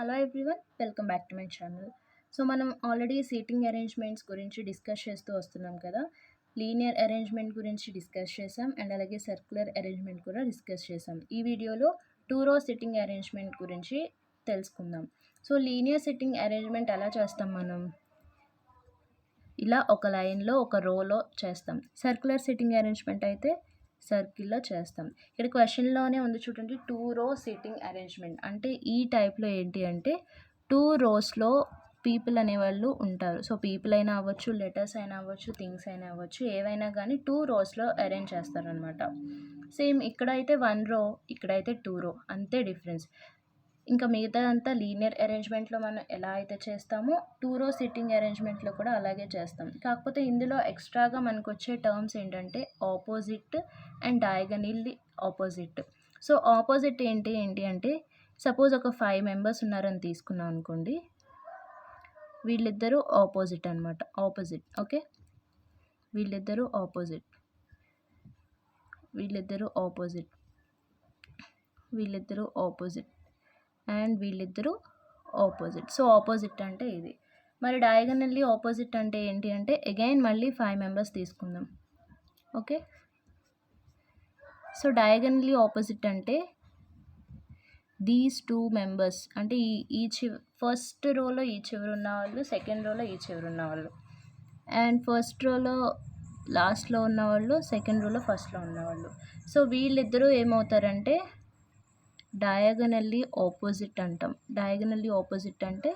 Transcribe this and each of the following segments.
Hello everyone, welcome back to my channel. So మనం already seating arrangements గురించి discuss చేస్తూ వస్తున్నాం కదా. లీనియర్ అరేంజ్మెంట్ గురించి డిస్కస్ చేసాం అండ్ అలాగే సర్క్యులర్ అరేంజ్మెంట్ కూడా డిస్కస్ చేసాం. ఈ వీడియోలో 2 రో సిట్టింగ్ అరేంజ్మెంట్ గురించి తెలుసుకుందాం. సో లీనియర్ సిట్టింగ్ అరేంజ్మెంట్ ఎలా చేస్తాం మనం? ఇలా ఒక లైన్లో ఒక రోలో చేస్తాం. సర్క్యులర్ సిట్టింగ్ అరేంజ్మెంట్ అయితే సర్కిల్లో చేస్తాం. ఇక్కడ క్వశ్చన్లోనే ఉంది చూడండి, 2 రో సిట్టింగ్ అరేంజ్మెంట్ అంటే ఈ టైప్లో ఏంటి అంటే 2 రోస్లో పీపుల్ అనేవాళ్ళు ఉంటారు. సో పీపుల్ అయినా అవ్వచ్చు, లెటర్స్ అయినా అవ్వచ్చు, థింగ్స్ అయినా అవ్వచ్చు, ఏవైనా కానీ 2 రోస్లో అరేంజ్ చేస్తారనమాట. సేమ్ ఇక్కడైతే 1 రో, ఇక్కడైతే 2 రో, అంతే డిఫరెన్స్. ఇంకా మిగతాదంతా లీనియర్ అరేంజ్మెంట్లో మనం ఎలా అయితే చేస్తామో 2 రో సిట్టింగ్ అరేంజ్మెంట్లో కూడా అలాగే చేస్తాం. కాకపోతే ఇందులో ఎక్స్ట్రాగా మనకు వచ్చే టర్మ్స్ ఏంటంటే opposite and diagonally opposite. So opposite ఏంటి అంటే సపోజ్ ఒక 5 మెంబర్స్ ఉన్నారని తీసుకున్నాం అనుకోండి, వీళ్ళిద్దరూ ఆపోజిట్ అనమాట. ఆపోజిట్, ఓకే, వీళ్ళిద్దరూ ఆపోజిట్, వీళ్ళిద్దరూ ఆపోజిట్, వీళ్ళిద్దరూ ఆపోజిట్ అండ్ వీళ్ళిద్దరూ ఆపోజిట్. సో ఆపోజిట్ అంటే ఇది. మరి డయాగనల్లీ ఆపోజిట్ అంటే ఏంటి అంటే అగైన్ మళ్ళీ 5 మెంబర్స్ తీసుకుందాం, ఓకే. సో డయాగనల్లీ ఆపోజిట్ అంటే దీస్ 2 మెంబర్స్ అంటే ఈ ఫస్ట్ రోలో ఈ చివరి ఉన్న వాళ్ళు, సెకండ్ రోలో ఈ చివరి ఉన్న వాళ్ళు, అండ్ ఫస్ట్ రోలో లాస్ట్లో ఉన్నవాళ్ళు, సెకండ్ రోలో ఫస్ట్లో ఉన్నవాళ్ళు. సో వీళ్ళిద్దరూ ఏమవుతారంటే డయాగనల్లీ ఆపోజిట్ అంటాం. డయాగనల్లీ ఆపోజిట్ అంటే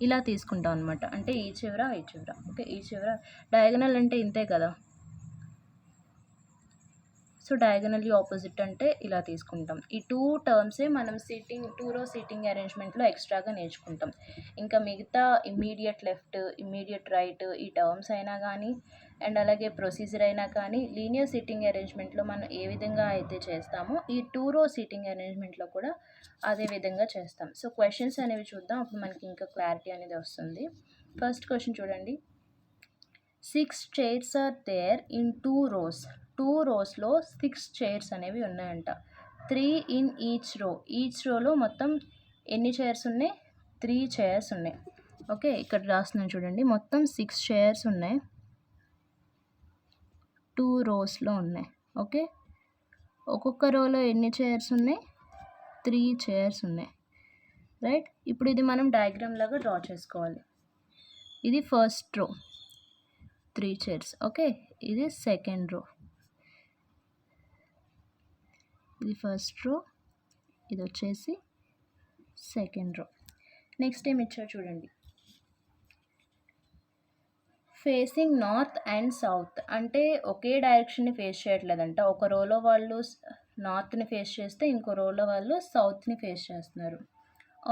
ఇలా తీసుకుంటాం అనమాట. అంటే ఈ చివర ఈ చివర, ఓకే, ఈ చివర. డయాగనల్ అంటే ఇంతే కదా. సో డయాగనల్లీ ఆపోజిట్ అంటే ఇలా తీసుకుంటాం. ఈ 2 టర్మ్సే మనం 2 రో సిట్టింగ్ అరేంజ్మెంట్లో ఎక్స్ట్రాగా నేర్చుకుంటాం. ఇంకా మిగతా ఇమ్మీడియట్ లెఫ్ట్, ఇమ్మీడియట్ రైట్, ఈ టర్మ్స్ అయినా కానీ అండ్ అలాగే ప్రొసీజర్ అయినా కానీ లీనియర్ సిట్టింగ్ అరేంజ్మెంట్లో మనం ఏ విధంగా అయితే చేస్తామో ఈ 2 రో సిట్టింగ్ అరేంజ్మెంట్లో కూడా అదే విధంగా చేస్తాం. సో క్వశ్చన్స్ అనేవి చూద్దాం, అప్పుడు మనకి ఇంకా క్లారిటీ అనేది వస్తుంది. ఫస్ట్ క్వశ్చన్ చూడండి. 6 chairs are there in 2 rows. 2 రోస్లో 6 chairs అనేవి ఉన్నాయంట. 3 in each row. ఈచ్ రోలో మొత్తం ఎన్ని చైర్స్ ఉన్నాయి? 3 చైర్స్ ఉన్నాయి, ఓకే. ఇక్కడ రాస్తున్నాను చూడండి, మొత్తం 6 చైర్స్ ఉన్నాయి, 2 రోస్లో ఉన్నాయి, ఓకే. ఒక్కొక్క రోలో ఎన్ని చైర్స్ ఉన్నాయి? 3 చైర్స్ ఉన్నాయి, రైట్. ఇప్పుడు ఇది మనం డయాగ్రామ్ లాగా డ్రా చేసుకోవాలి. ఇది ఫస్ట్ రో, 3 చైర్స్, ఓకే. ఇది సెకండ్ రో, ఇది ఫస్ట్ రో, ఇది వచ్చేసి సెకండ్ రో. నెక్స్ట్ ఏం ఇచ్చారు చూడండి, ఫేసింగ్ నార్త్ అండ్ సౌత్ అంటే ఒకే డైరెక్షన్ని ఫేస్ చేయట్లేదంట. ఒక రోలో వాళ్ళు నార్త్ని ఫేస్ చేస్తే ఇంకో రోలో వాళ్ళు సౌత్ని ఫేస్ చేస్తున్నారు.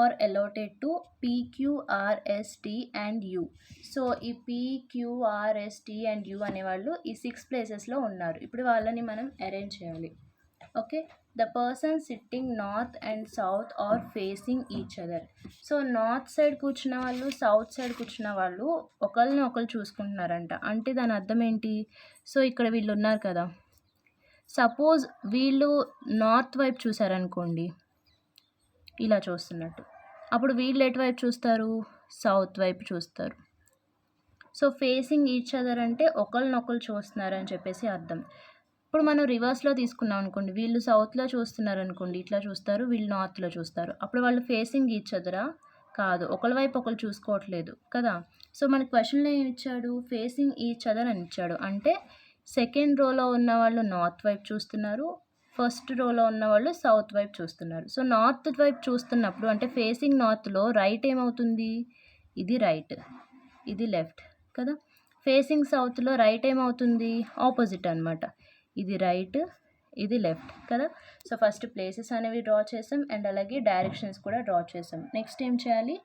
R allotted to PQRST and U. So ఈ PQRST and U అనేవాళ్ళు ఈ 6 ప్లేసెస్లో ఉన్నారు. ఇప్పుడు వాళ్ళని మనం అరేంజ్ చేయాలి, okay. The person sitting north and south are facing each other. So north side కూర్చున్న వాళ్ళు, సౌత్ సైడ్ కూర్చున్న వాళ్ళు ఒకరిని ఒకరు చూసుకుంటున్నారంట. అంటే దాని అర్థం ఏంటి? సో ఇక్కడ వీళ్ళు ఉన్నారు కదా, సపోజ్ వీళ్ళు నార్త్ వైపు చూసారనుకోండి, ఇలా చూస్తున్నట్టు, అప్పుడు వీళ్ళు ఎటువైపు చూస్తారు? సౌత్ వైపు చూస్తారు. సో ఫేసింగ్ ఈచ్ అదర్ అంటే ఒకరినొకరు చూస్తున్నారని చెప్పేసి అర్థం. ఇప్పుడు మనం రివర్స్లో తీసుకున్నాం అనుకోండి, వీళ్ళు సౌత్లో చూస్తున్నారు అనుకోండి, ఇట్లా చూస్తారు, వీళ్ళు నార్త్లో చూస్తారు, అప్పుడు వాళ్ళు ఫేసింగ్ ఈచ్ అదరా? కాదు, ఒకరి వైపు ఒకరు చూసుకోవట్లేదు కదా. సో మన క్వశ్చన్లో ఏమి ఇచ్చాడు? ఫేసింగ్ ఈచ్ అదర్ అని ఇచ్చాడు. అంటే సెకండ్ రోలో ఉన్న వాళ్ళు నార్త్ వైపు చూస్తున్నారు, ఫస్ట్ రోలో ఉన్న వాళ్ళు సౌత్ వైపు చూస్తున్నారు. సో నార్త్ వైపు చూస్తున్నప్పుడు అంటే ఫేసింగ్ నార్త్లో రైట్ ఏమవుతుంది? ఇది రైట్, ఇది లెఫ్ట్ కదా. ఫేసింగ్ సౌత్లో రైట్ ఏమవుతుంది? ఆపోజిట్ అనమాట. ఇది రైట్, ఇది లెఫ్ట్ కదా. సో ఫస్ట్ ప్లేసెస్ అనేవి డ్రా చేసాం అండ్ అలాగే డైరెక్షన్స్ కూడా డ్రా చేసాం. నెక్స్ట్ ఏం చేయాలి?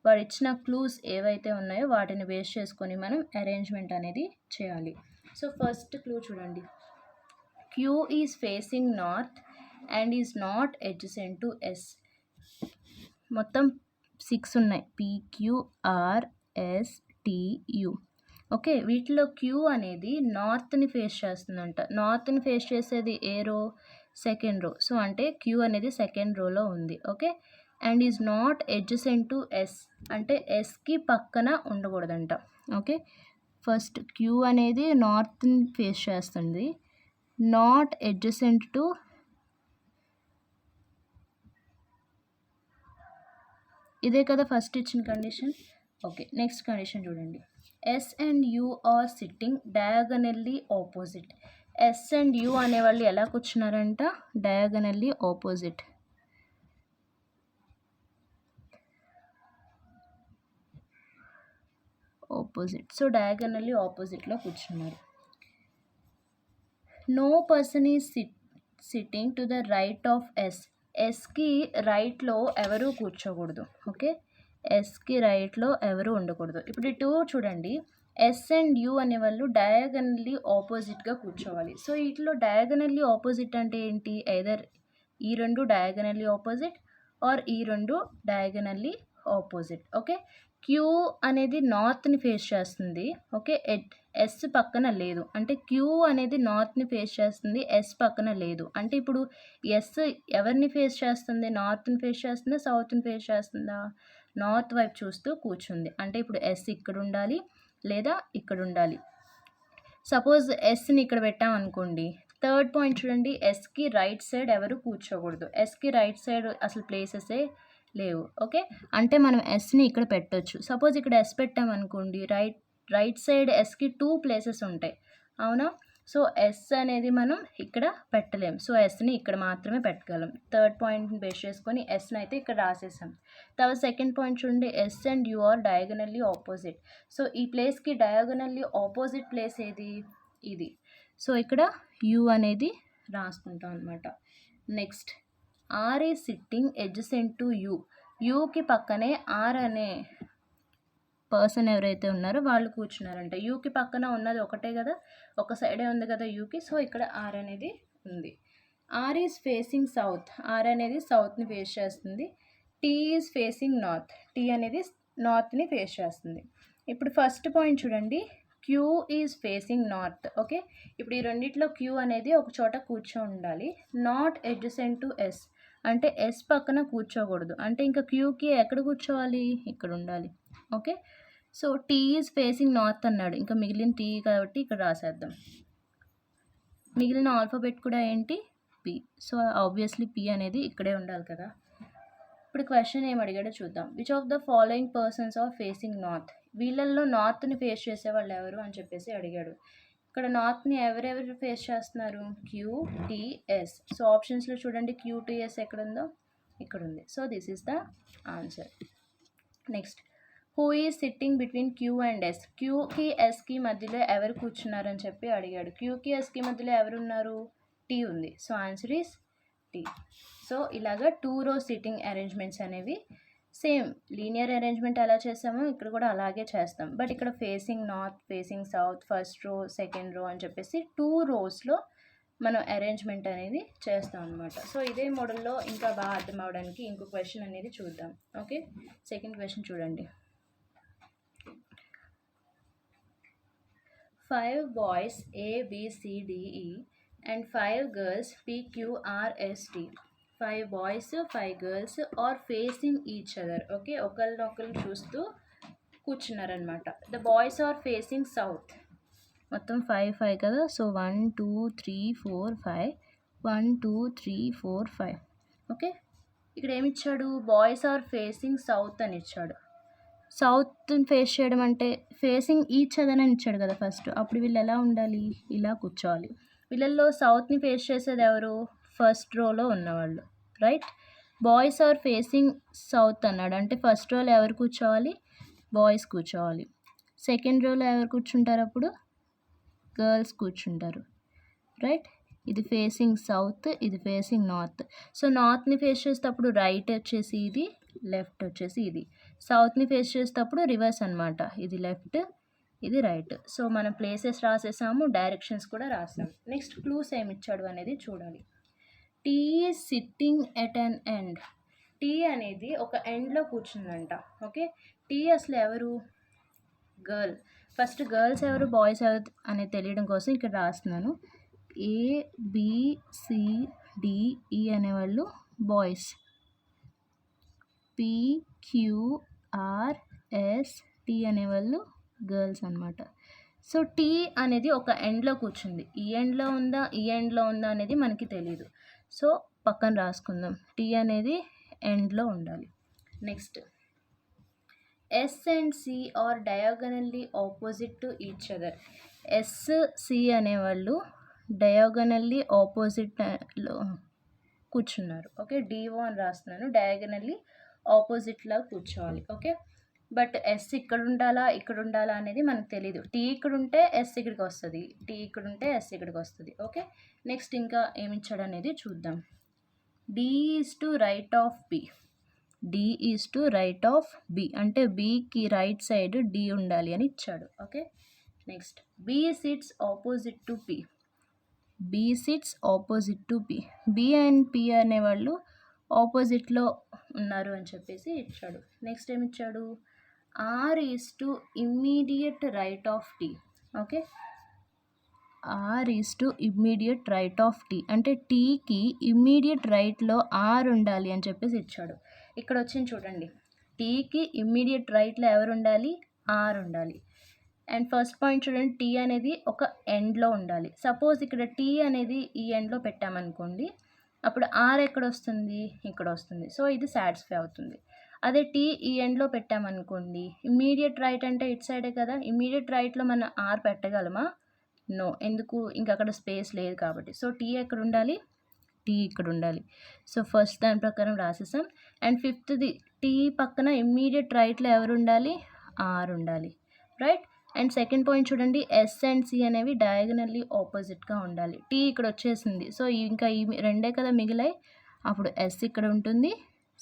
వాడు ఇచ్చిన క్లూస్ ఏవైతే ఉన్నాయో వాటిని బేస్ చేసుకొని మనం అరేంజ్మెంట్ అనేది చేయాలి. సో ఫస్ట్ క్లూ చూడండి, Q is facing north and is not adjacent to S. మొత్తం 6 ఉన్నాయి, PQRSTU, ఓకే. వీటిలో Q అనేది నార్త్ని ఫేస్ చేస్తుందంట. నార్త్ని ఫేస్ చేసేది ఏ రో? Second row. సో అంటే క్యూ అనేది సెకండ్ రోలో ఉంది. Okay. And is not adjacent to S అంటే ఎస్కి పక్కన ఉండకూడదంట. ఓకే. ఫస్ట్ క్యూ అనేది నార్త్ని ఫేస్ చేస్తుంది. నాట్ ఎడ్జసెంట్ టు ఇదే కదా ఫస్ట్ ఇచ్చిన కండిషన్. ఓకే. నెక్స్ట్ కండిషన్ చూడండి. S and U are sitting diagonally opposite. S and U అనేవాళ్ళు ఎలా కూర్చున్నారంట? Diagonally opposite. సో డయాగనల్లీ ఆపోజిట్లో కూర్చున్నారు. No person is sitting to the right of S. ఎస్కి రైట్లో ఎవరు కూర్చోకూడదు. ఓకే. ఎస్కి రైట్లో ఎవరు ఉండకూడదు. ఇప్పుడు ఇటు చూడండి, ఎస్ అండ్ యూ అనేవాళ్ళు డయాగనల్లీ ఆపోజిట్గా కూర్చోవాలి. సో వీటిలో డయాగనల్లీ ఆపోజిట్ అంటే ఏంటి? ఐదర్ ఈ రెండు డయాగనల్లీ ఆపోజిట్ ఆర్ ఈ రెండు డయాగనల్లీ ఆపోజిట్. ఓకే. క్యూ అనేది నార్త్ని ఫేస్ చేస్తుంది. ఓకే. ఎస్ పక్కన లేదు అంటే క్యూ అనేది నార్త్ని ఫేస్ చేస్తుంది, ఎస్ పక్కన లేదు. అంటే ఇప్పుడు ఎస్ ఎవరిని ఫేస్ చేస్తుంది? నార్త్ని ఫేస్ చేస్తుందా, సౌత్ని ఫేస్ చేస్తుందా? నార్త్ వైపు చూస్తూ కూర్చుంది. అంటే ఇప్పుడు ఎస్ ఇక్కడ ఉండాలి లేదా ఇక్కడ ఉండాలి. సపోజ్ ఎస్ని ఇక్కడ పెట్టామనుకోండి. థర్డ్ పాయింట్ చూడండి, ఎస్కి రైట్ సైడ్ ఎవరు కూర్చోకూడదు. ఎస్కి రైట్ సైడ్ అసలు ప్లేసెసే లేవు. ఓకే. అంటే మనం ఎస్ని ఇక్కడ పెట్టొచ్చు. సపోజ్ ఇక్కడ ఎస్ పెట్టామనుకోండి, రైట్ సైడ్ ఎస్కి 2 ప్లేసెస్ ఉంటాయి. అవునా? సో ఎస్ అనేది మనం ఇక్కడ పెట్టలేం. సో ఎస్ని ఇక్కడ మాత్రమే పెట్టగలం. థర్డ్ పాయింట్ని బేస్ చేసుకొని ఎస్ని అయితే ఇక్కడ రాసేసాం. తర్వాత సెకండ్ పాయింట్ చూడండి, S and U are diagonally opposite. So ఈ ప్లేస్కి డయాగనల్లీ ఆపోజిట్ ప్లేస్ ఏది? ఇది. సో ఇక్కడ యూ అనేది రాసుకుంటాం అనమాట. Next, R is sitting adjacent to U. యూకి పక్కనే ఆర్ అనే పర్సన్ ఎవరైతే ఉన్నారో వాళ్ళు కూర్చున్నారంట. యూకి పక్కన ఉన్నది ఒకటే కదా, ఒక సైడే ఉంది కదా యూకి. సో ఇక్కడ ఆర్ అనేది ఉంది. R is facing south. R అనేది సౌత్ని ఫేస్ చేస్తుంది. T is facing north. T అనేది నార్త్ని ఫేస్ చేస్తుంది. ఇప్పుడు ఫస్ట్ పాయింట్ చూడండి, Q is facing north. Okay. ఇప్పుడు ఈ రెండిట్లో క్యూ అనేది ఒక చోట కూర్చో ఉండాలి. నాట్ ఎడ్జసెంట్ టు ఎస్ అంటే ఎస్ పక్కన కూర్చోకూడదు. అంటే ఇంకా క్యూకి ఎక్కడ కూర్చోవాలి? ఇక్కడ ఉండాలి. Okay. So T is facing north అన్నాడు, ఇంకా మిగిలిన టీ కాబట్టి ఇక్కడ రాసేద్దాం. మిగిలిన ఆల్ఫాబెట్ కూడా ఏంటి? పి. సో ఆబ్వియస్లీ పి అనేది ఇక్కడే ఉండాలి కదా. ఇప్పుడు క్వశ్చన్ ఏం అడిగాడో చూద్దాం. Which of the following persons are facing north. వీళ్ళల్లో నార్త్ని ఫేస్ చేసే వాళ్ళు ఎవరు అని చెప్పేసి అడిగాడు. ఇక్కడ నార్త్ని ఎవరెవరు ఫేస్ చేస్తున్నారు? Queue, tea, yes. సో ఆప్షన్స్లో చూడండి, క్యూ, టీ, ఎస్ ఎక్కడ ఉందో ఇక్కడ ఉంది. So this is the answer. Next, who is sitting between Q and S. క్యూకి ఎస్కి మధ్యలో ఎవరు కూర్చున్నారని చెప్పి అడిగాడు. క్యూకి ఎస్కి మధ్యలో ఎవరున్నారు? టీ ఉంది. So answer is T. So ఇలాగా 2 రో సిట్టింగ్ అరేంజ్మెంట్స్ అనేవి సేమ్ లీనియర్ అరేంజ్మెంట్ ఎలా చేసామో ఇక్కడ కూడా అలాగే చేస్తాం. బట్ ఇక్కడ facing north, facing south, first row, second row అని చెప్పేసి 2 రోస్లో మనం అరేంజ్మెంట్ అనేది చేస్తాం అనమాట. సో ఇదే మోడల్లో ఇంకా బాగా అర్థం అవడానికి ఇంకో క్వశ్చన్ అనేది చూద్దాం. ఓకే. సెకండ్ క్వశ్చన్ చూడండి. 5 boys A, B, C, D, E and 5 girls P, Q, R, S, T. 5 boys 5 girls are facing each other. Okay. ఒకరినొకరు చూస్తూ కూర్చున్నారనమాట. The boys are facing south. మొత్తం 5 కదా. సో 1 2 3 4 5 1 2 3 4 5. ఓకే. ఇక్కడ ఏమి ఇచ్చాడు? బాయ్స్ ఆర్ ఫేసింగ్ సౌత్ అని ఇచ్చాడు. సౌత్ని ఫేస్ చేయడం అంటే ఫేసింగ్ ఈచ్ అదర్ అని ఇచ్చాడు కదా ఫస్ట్. అప్పుడు వీళ్ళు ఎలా ఉండాలి? ఇలా కూర్చోవాలి. వీళ్ళల్లో సౌత్ని ఫేస్ చేసేది ఎవరు? ఫస్ట్ రోలో ఉన్నవాళ్ళు. Right. Boys are facing south అన్నాడు అంటే ఫస్ట్ రోలో ఎవరు కూర్చోవాలి? బాయ్స్ కూర్చోవాలి. సెకండ్ రోలో ఎవరు కూర్చుంటారు? అప్పుడు గర్ల్స్ కూర్చుంటారు. రైట్. ఇది ఫేసింగ్ సౌత్, ఇది ఫేసింగ్ నార్త్. సో నార్త్ని ఫేస్ చేసేటప్పుడు రైట్ వచ్చేసి ఇది, లెఫ్ట్ వచ్చేసి ఇది. సౌత్ని ఫేస్ చేసేటప్పుడు రివర్స్ అనమాట. ఇది లెఫ్ట్, ఇది రైట్. సో మనం ప్లేసెస్ రాసేసాము, డైరెక్షన్స్ కూడా రాసాము. నెక్స్ట్ క్లూస్ ఏమి ఇచ్చాడు అనేది చూడాలి. T is sitting at an end. T అనేది ఒక ఎండ్లో కూర్చుందంట. ఓకే. టీ అసలు ఎవరు? గర్ల్. ఫస్ట్ గర్ల్స్ ఎవరు, బాయ్స్ ఎవరు అనేది తెలియడం కోసం ఇక్కడ రాస్తున్నాను. A, B, C, డిఈ అనేవాళ్ళు బాయ్స్, పిక్యూఆర్ఎస్టి అనేవాళ్ళు గర్ల్స్ అనమాట. సో టీ అనేది ఒక ఎండ్లో కూర్చుంది, ఈ ఎండ్లో ఉందా ఈ ఎండ్లో ఉందా అనేది మనకి తెలియదు. సో పక్కన రాసుకుందాం, టీ అనేది ఎండ్లో ఉండాలి. Next, S and C are diagonally opposite to each other. S C అనేవాళ్ళు డయాగనల్లీ ఆపోజిట్లో కూర్చున్నారు. ఓకే, డిఓ అని రాస్తున్నాను, డయాగనల్లీ ఆపోజిట్లో కూర్చోవాలి. ఓకే, బట్ ఎస్ ఇక్కడ ఉండాలా అనేది మనకు తెలీదు. టీ ఇక్కడ ఉంటే ఎస్ ఇక్కడికి వస్తుంది, టీ ఇక్కడ ఉంటే ఎస్ ఇక్కడికి వస్తుంది. ఓకే, నెక్స్ట్ ఇంకా ఏమిచ్చాడు అనేది చూద్దాం. D is to right of B, D is to right of B అంటే బికి రైట్ సైడ్ డి ఉండాలి అని ఇచ్చాడు. Okay, next, B sits opposite to P, B sits opposite to P, B and P అనేవాళ్ళు ఆపోజిట్లో ఉన్నారు అని చెప్పేసి ఇచ్చాడు. నెక్స్ట్ ఏమి ఇచ్చాడు, R is to immediate right of T. Okay, R is to immediate right of T అంటే టీకి ఇమ్మీడియట్ రైట్లో ఆర్ ఉండాలి అని చెప్పేసి ఇచ్చాడు. ఇక్కడ వచ్చింది చూడండి, టీకి ఇమ్మీడియట్ రైట్లో ఎవరు ఉండాలి, ఆర్ ఉండాలి. అండ్ ఫస్ట్ పాయింట్ చూడండి, టీ అనేది ఒక ఎండ్లో ఉండాలి. సపోజ్ ఇక్కడ టీ అనేది ఈ ఎండ్లో పెట్టామనుకోండి, అప్పుడు ఆర్ ఎక్కడ వస్తుంది, ఇక్కడ వస్తుంది. సో ఇది సాటిస్ఫై అవుతుంది. అదే టీ ఈ ఎండ్లో పెట్టామనుకోండి, ఇమ్మీడియట్ రైట్ అంటే ఇటు సైడే కదా, ఇమ్మీడియట్ రైట్లో మనం ఆర్ పెట్టగలమా, నో, ఎందుకు, ఇంక అక్కడ స్పేస్ లేదు కాబట్టి. సో టీ ఎక్కడ ఉండాలి, టీ ఇక్కడ ఉండాలి. సో ఫస్ట్ దాని ప్రకారం రాసేసాం. అండ్ ఫిఫ్త్ది, టీ పక్కన ఇమ్మీడియట్ రైట్లో ఎవరు ఉండాలి, ఆర్ ఉండాలి, రైట్. అండ్ సెకండ్ పాయింట్ చూడండి, ఎస్ అండ్ సి అనేవి డయాగనల్లీ ఆపోజిట్గా ఉండాలి. టీ ఇక్కడ వచ్చేసింది, సో ఇంకా ఈ రెండే కదా మిగిలాయి, అప్పుడు ఎస్ ఇక్కడ ఉంటుంది,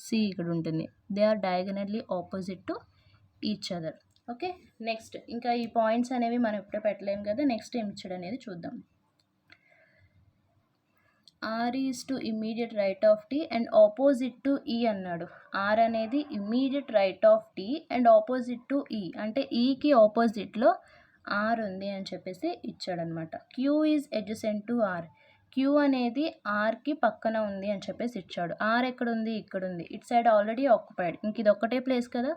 సి ఇక్కడ ఉంటుంది. They are diagonally opposite to each other. Okay, next ఇంకా ఈ పాయింట్స్ అనేవి మనం ఎప్పుడూ పెట్టలేము కదా, నెక్స్ట్ ఏమి ఇచ్చాడు అనేది చూద్దాం. R is to immediate right of T and opposite to E అన్నాడు. ఆర్ అనేది immediate right of T and opposite to E అంటే ఈకి ఆపోజిట్లో ఆర్ ఉంది అని చెప్పేసి ఇచ్చాడనమాట. Q is adjacent to R, Q అనేది ఆర్కి పక్కన ఉంది అని చెప్పేసి ఇచ్చాడు. ఆర్ ఎక్కడ ఉంది, ఇక్కడ ఉంది, ఇటు సైడ్ ఆల్రెడీ ఆక్యుపైడ్, ఇంక ఇది ఒక్కటే ప్లేస్ కదా,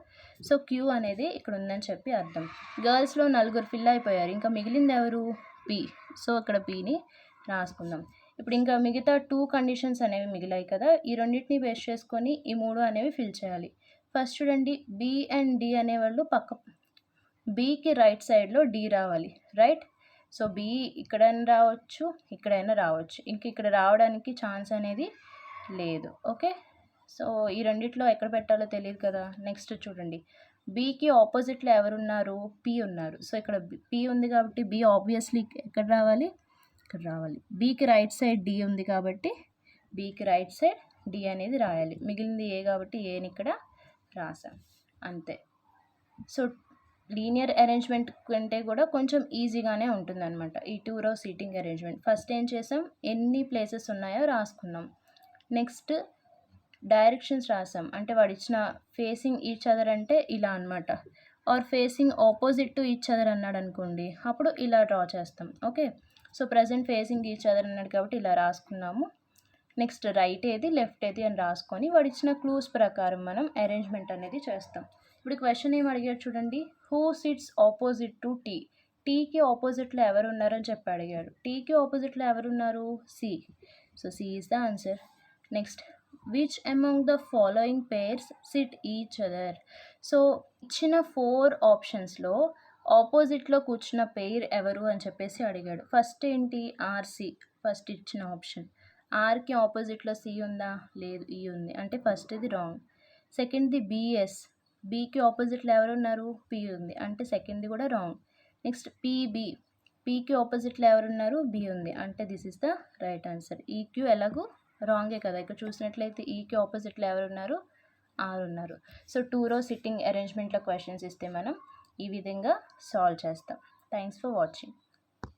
సో క్యూ అనేది ఇక్కడ ఉందని చెప్పి అర్థం. గర్ల్స్లో 4 ఫిల్ అయిపోయారు, ఇంకా మిగిలింది ఎవరు, పి. సో ఇక్కడ పిని రాసుకుందాం. ఇప్పుడు ఇంకా మిగతా 2 కండిషన్స్ అనేవి మిగిలాయి కదా, ఈ రెండింటిని బేస్ చేసుకొని ఈ 3 అనేవి ఫిల్ చేయాలి. ఫస్ట్ చూడండి, బి అండ్ డి అనేవాళ్ళు బీకి రైట్ సైడ్లో డి రావాలి, రైట్. సో బి ఇక్కడైనా రావచ్చు, ఇక్కడైనా రావచ్చు, ఇంక ఇక్కడ రావడానికి ఛాన్స్ అనేది లేదు. ఓకే, సో ఈ రెండిట్లో ఎక్కడ పెట్టాలో తెలియదు కదా. నెక్స్ట్ చూడండి, బీకి ఆపోజిట్లో ఎవరున్నారు, పి ఉన్నారు. సో ఇక్కడ పి ఉంది కాబట్టి బి ఆబ్వియస్లీ ఎక్కడ రావాలి, ఇక్కడ రావాలి. బీకి రైట్ సైడ్ డి ఉంది కాబట్టి బీకి రైట్ సైడ్ డి అనేది రాయాలి. మిగిలింది ఏ కాబట్టి ఏని ఇక్కడ రాసాం, అంతే. సో లీనియర్ అరేంజ్మెంట్ కంటే కూడా కొంచెం ఈజీగానే ఉంటుందన్నమాట ఈ 2 row సీటింగ్ అరేంజ్మెంట్. ఫస్ట్ ఏం చేసాం, ఎన్ని ప్లేసెస్ ఉన్నాయో రాసుకున్నాం. నెక్స్ట్ డైరెక్షన్స్ రాసాం, అంటే వాడు ఇచ్చిన ఫేసింగ్ ఈచ్ అదర్ అంటే ఇలా అనమాట. Are facing opposite to each other అన్నాడు అనుకోండి, అప్పుడు ఇలా డ్రా చేస్తాం. Okay, so present facing each other అన్నాడు కాబట్టి ఇలా రాసుకున్నాము. నెక్స్ట్ రైట్ ఏది లెఫ్ట్ ఏది అని రాసుకొని వాడు ఇచ్చిన క్లూస్ ప్రకారం మనం అరేంజ్మెంట్ అనేది చేస్తాం. ఇప్పుడు క్వశ్చన్ ఏం అడిగాడు చూడండి, who sits opposite to T, టీకి ఆపోజిట్లో ఎవరు ఉన్నారని చెప్పి అడిగాడు. టీకి ఆపోజిట్లో ఎవరున్నారు, C. So C is the answer. Next, which among the following pairs sit each other. So ఇచ్చిన 4 ఆప్షన్స్లో ఆపోజిట్లో కూర్చున్న పెయిర్ ఎవరు అని చెప్పేసి అడిగాడు. ఫస్ట్ ఏంటి, ఆర్సి, ఫస్ట్ ఇచ్చిన ఆప్షన్. ఆర్కి ఆపోజిట్లో సి ఉందా, లేదు, ఈ ఉంది, అంటే ఫస్ట్ ఇది రాంగ్. సెకండ్ది బిఎస్, బీకి ఆపోజిట్లో ఎవరు ఉన్నారు, పి ఉంది, అంటే సెకండ్ది కూడా రాంగ్. నెక్స్ట్ పిబి, పీకి ఆపోజిట్లో ఎవరున్నారు, బి ఉంది, అంటే this is the right answer. EQ ఎలాగూ రాంగే కదా, ఇక్కడ చూసినట్లయితే ఈకి ఆపోజిట్లో ఎవరు ఉన్నారు, ఆర్ ఉన్నారు. సో 2 row సిట్టింగ్ అరేంజ్మెంట్లో క్వశ్చన్స్ ఇస్తే మనం ఈ విధంగా సాల్వ్ చేస్తాం. Thanks for watching.